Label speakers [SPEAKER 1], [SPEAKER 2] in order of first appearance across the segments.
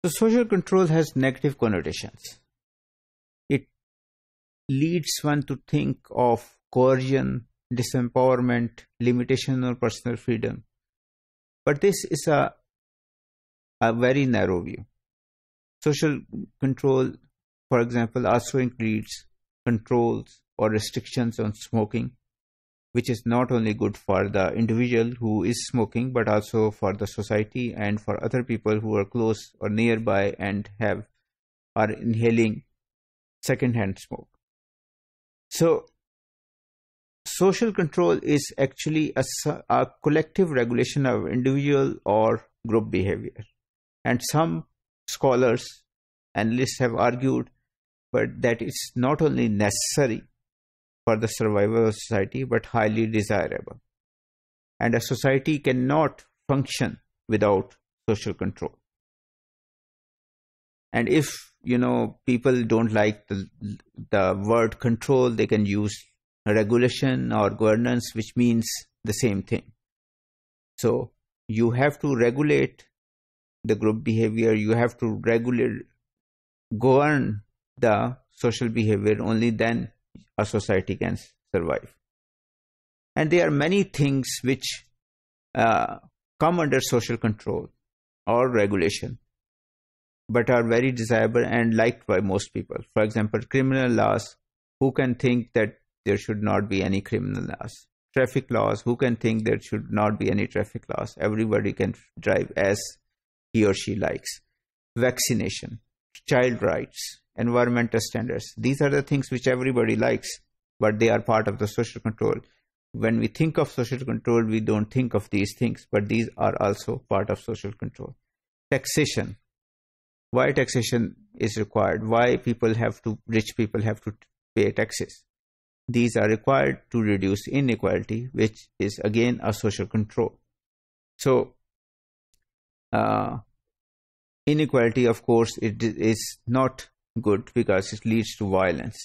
[SPEAKER 1] So social control has negative connotations. It leads one to think of coercion, disempowerment, limitation on personal freedom. But this is a very narrow view. Social control, for example, also includes controls or restrictions on smoking, which is not only good for the individual who is smoking, but also for the society and for other people who are close or nearby and are inhaling secondhand smoke. So, social control is actually a collective regulation of individual or group behavior. And some scholars, analysts have argued that it's not only necessary for the survival of society, but highly desirable. And a society cannot function without social control. And if, people don't like the word control, they can use regulation or governance, which means the same thing. So you have to regulate the group behavior, you have to govern the social behavior, only then a society can survive. And there are many things which come under social control or regulation, but are very desirable and liked by most people. For example, criminal laws, who can think that there should not be any criminal laws? Traffic laws, who can think there should not be any traffic laws? Everybody can drive as he or she likes. Vaccination, child rights, environmental standards. These are the things which everybody likes, but they are part of the social control. When we think of social control, we don't think of these things, but these are also part of social control. Taxation. Why taxation is required? Why rich people have to pay taxes? These are required to reduce inequality, which is again a social control. So, inequality, of course, it is not good because it leads to violence.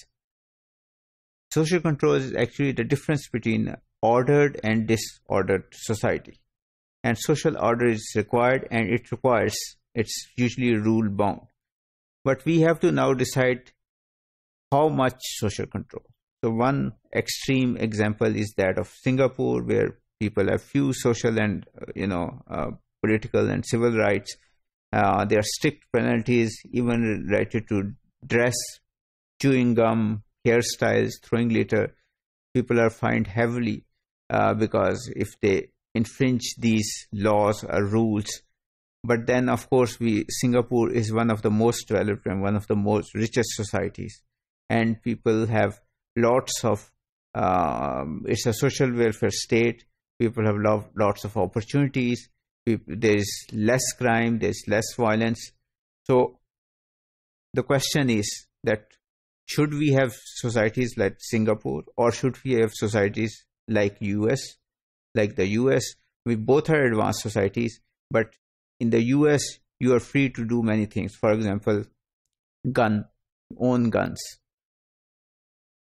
[SPEAKER 1] Social control is actually the difference between ordered and disordered society. And social order is required, and it's usually rule bound. But we have to now decide how much social control. So one extreme example is that of Singapore, where people have few social and political and civil rights. There are strict penalties, even related to dress, chewing gum, hairstyles, throwing litter. People are fined heavily because if they infringe these laws or rules. But then, of course, Singapore is one of the most developed and one of the most richest societies, and people have lots of. It's a social welfare state. People have lots of opportunities. There is less crime. There is less violence. So the question is that should we have societies like Singapore, or should we have societies like US? Like the US, we both are advanced societies, but in the US, you are free to do many things. For example, own guns.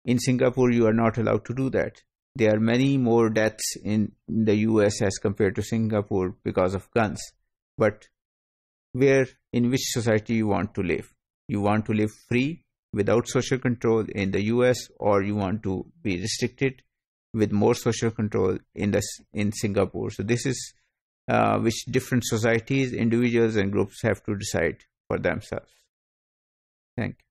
[SPEAKER 1] In Singapore, you are not allowed to do that. There are many more deaths in the US as compared to Singapore because of guns. But in which society you want to live? You want to live free without social control in the US, or you want to be restricted with more social control in Singapore? So this is which different societies, individuals and groups have to decide for themselves. Thank you.